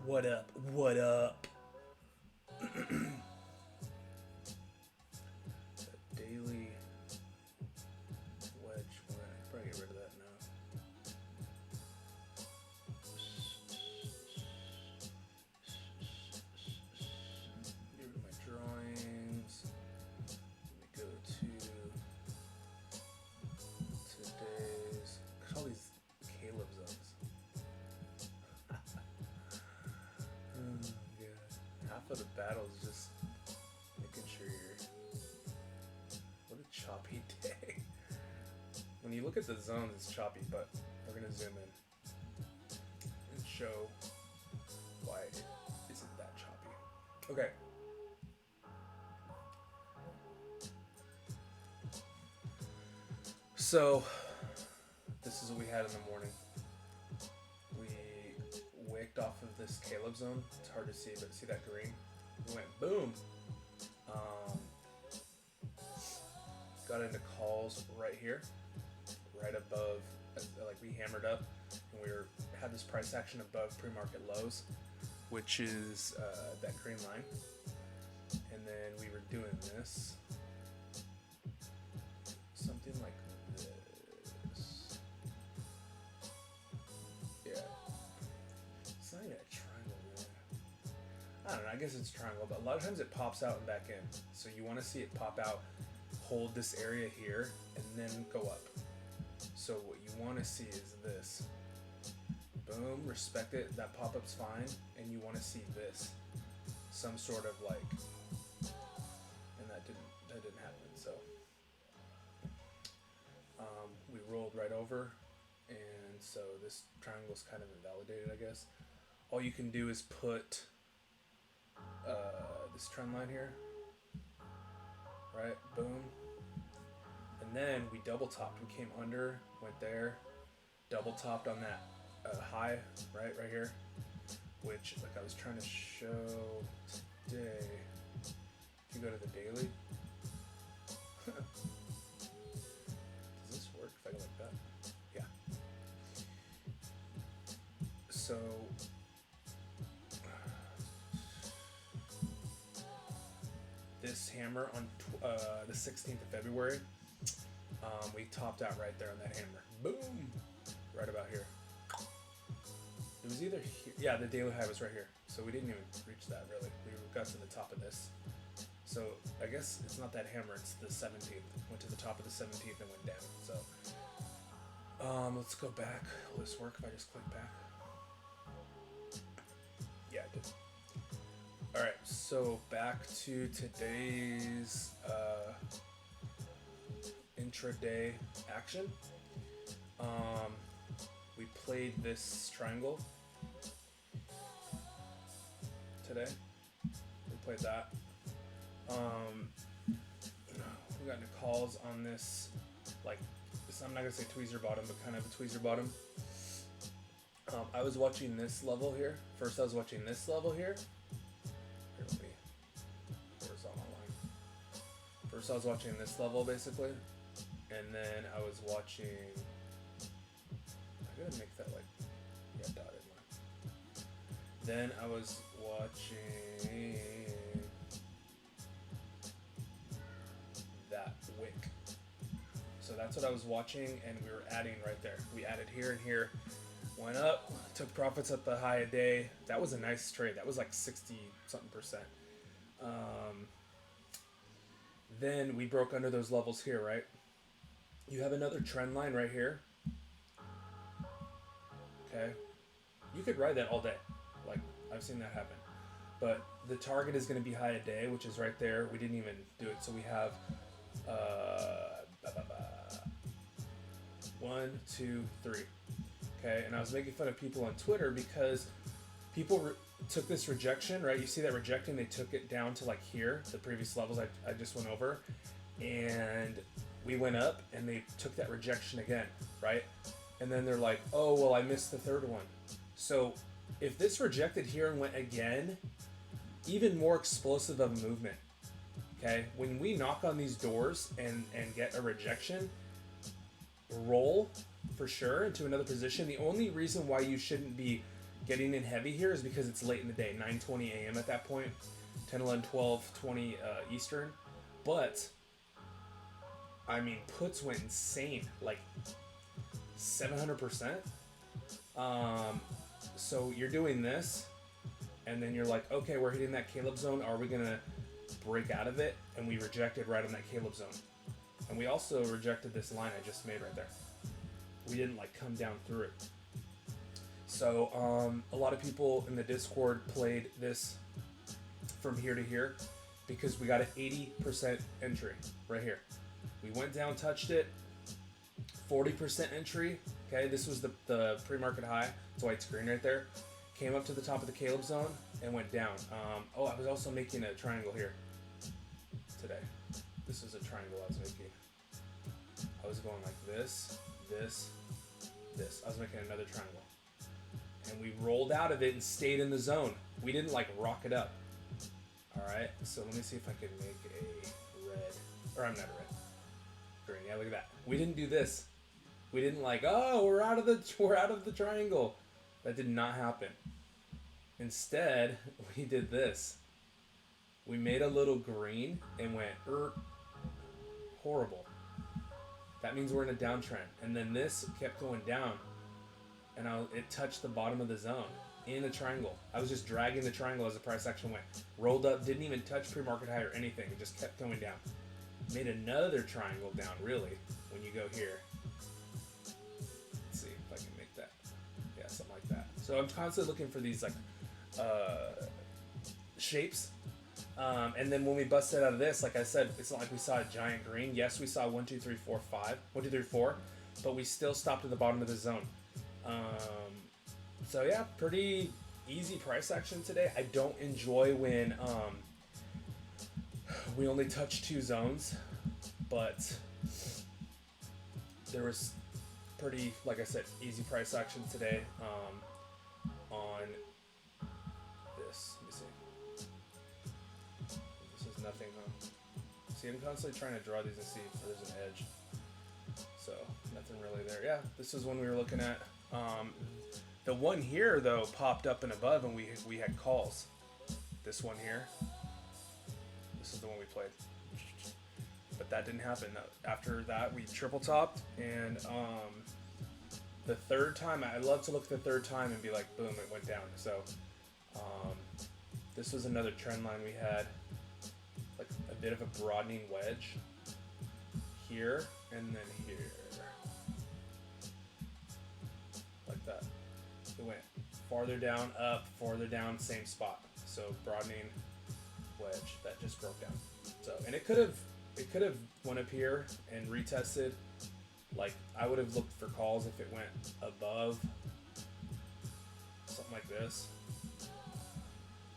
What up? What up? Daily wedge. Probably get rid of that now. Get rid of my drawings. Let me go to today's. Look at all these Caleb zones. Oh, yeah. Half of the battle is just making sure you're. What a choppy day. When you look at the zones, it's choppy, but we're gonna zoom in and show why it isn't that choppy. Okay. So, this is what we had in the morning. We waked off of this Caleb zone. It's hard to see, but see that green? We went boom. Got into calls right here, right above, like we hammered up, and had this price action above pre-market lows, which is that green line. And then we were doing this, something like this. Yeah. It's not even a triangle, really. I don't know, I guess it's a triangle, but a lot of times it pops out and back in. So you want to see it pop out, hold this area here, and then go up. So what you want to see is this. Boom, respect it, that pop-up's fine, and you want to see this. Some sort of like, and that didn't happen, so. We rolled right over, and so this triangle's kind of invalidated, I guess. All you can do is put this trend line here, right, boom. And then we double topped, we came under, went there, double topped on that high, right here, which like I was trying to show today. If you go to the daily, does this work if I go like that? Yeah. So this hammer on the 16th of February, we topped out right there on that hammer. Boom! Right about here. It was either here. Yeah, the daily high was right here. So we didn't even reach that really. We got to the top of this. So I guess it's not that hammer, it's the 17th. Went to the top of the 17th and went down. So let's go back. Will this work if I just click back? Yeah, it did. Alright, so back to today's intraday action. We played this triangle today. We played that. We got into calls on this, like, I'm not gonna say tweezer bottom, but kind of a tweezer bottom. I was watching this level here. First, I was watching this level here. Here, let me horizontal line. First, I was watching this level basically, and then I was watching. I gotta make that like, yeah, dotted line. Then I was watching that wick. So that's what I was watching, and we were adding right there. We added here and here, went up, took profits at the high a day. That was a nice trade. That was like 60-something%. Then we broke under those levels here, right? You have another trend line right here. Okay, you could ride that all day. Like, I've seen that happen. But the target is going to be high a day, which is right there. We didn't even do it. So we have 1, 2, 3. Okay, and I was making fun of people on Twitter because people took this rejection, right? You see that rejecting, they took it down to like here, the previous levels I just went over. And we went up and they took that rejection again, right? And then they're like, oh, well, I missed the third one. So if this rejected here and went again, even more explosive of a movement, okay? When we knock on these doors and get a rejection, roll for sure into another position. The only reason why you shouldn't be getting in heavy here is because it's late in the day, 9:20 a.m. at that point, 10, 11, 12, 20 Eastern. But I mean, puts went insane, like 700%. So you're doing this, and then you're like, okay, we're hitting that Caleb zone. Are we gonna break out of it? And we rejected right on that Caleb zone. And we also rejected this line I just made right there. We didn't like come down through it. So a lot of people in the Discord played this from here to here because we got an 80% entry right here. We went down, touched it, 40% entry. Okay, this was the pre-market high. It's a white screen right there. Came up to the top of the Caleb zone and went down. Oh, I was also making a triangle here today. This is a triangle I was making. I was going like this, this, this. I was making another triangle. And we rolled out of it and stayed in the zone. We didn't like rock it up. All right, so let me see if I can make a red, or I'm not a red, green. Yeah, look at that. We didn't do this. We didn't like, oh, we're out of the triangle. That did not happen. Instead, we did this. We made a little green and went horrible. That means we're in a downtrend. And then this kept going down, and it touched the bottom of the zone in a triangle. I was just dragging the triangle as the price action went. Rolled up, didn't even touch pre-market high or anything. It just kept going down. Made another triangle down, really, when you go here. Let's see if I can make that. Yeah, something like that. So I'm constantly looking for these like shapes. And then when we busted out of this, like I said, it's not like we saw a giant green. Yes, we saw 1, 2, 3, 4, 5. 1, 2, 3, 4. But we still stopped at the bottom of the zone. So yeah, pretty easy price action today. I don't enjoy when we only touch 2 zones, but there was pretty, like I said, easy price action today on this. Let me see. This is nothing, huh? See, I'm constantly trying to draw these and see if there's an edge. So nothing really there. Yeah, this is one we were looking at. The one here though popped up and above, and we had calls. This one here. This is the one we played. But that didn't happen. After that, we triple topped, and the third time, I love to look at the third time and be like, boom, it went down. So this was another trend line we had, like a bit of a broadening wedge here and then here, like that. It went farther down, up, farther down, same spot. So broadening wedge that just broke down. So, and it could have went up here and retested. Like I would have looked for calls if it went above something like this.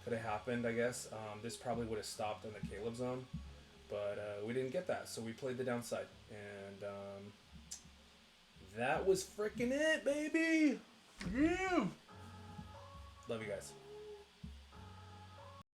Could have happened, I guess. This probably would have stopped in the Caleb zone, but we didn't get that, so we played the downside, and that was freaking it, baby. Yeah. Love you guys.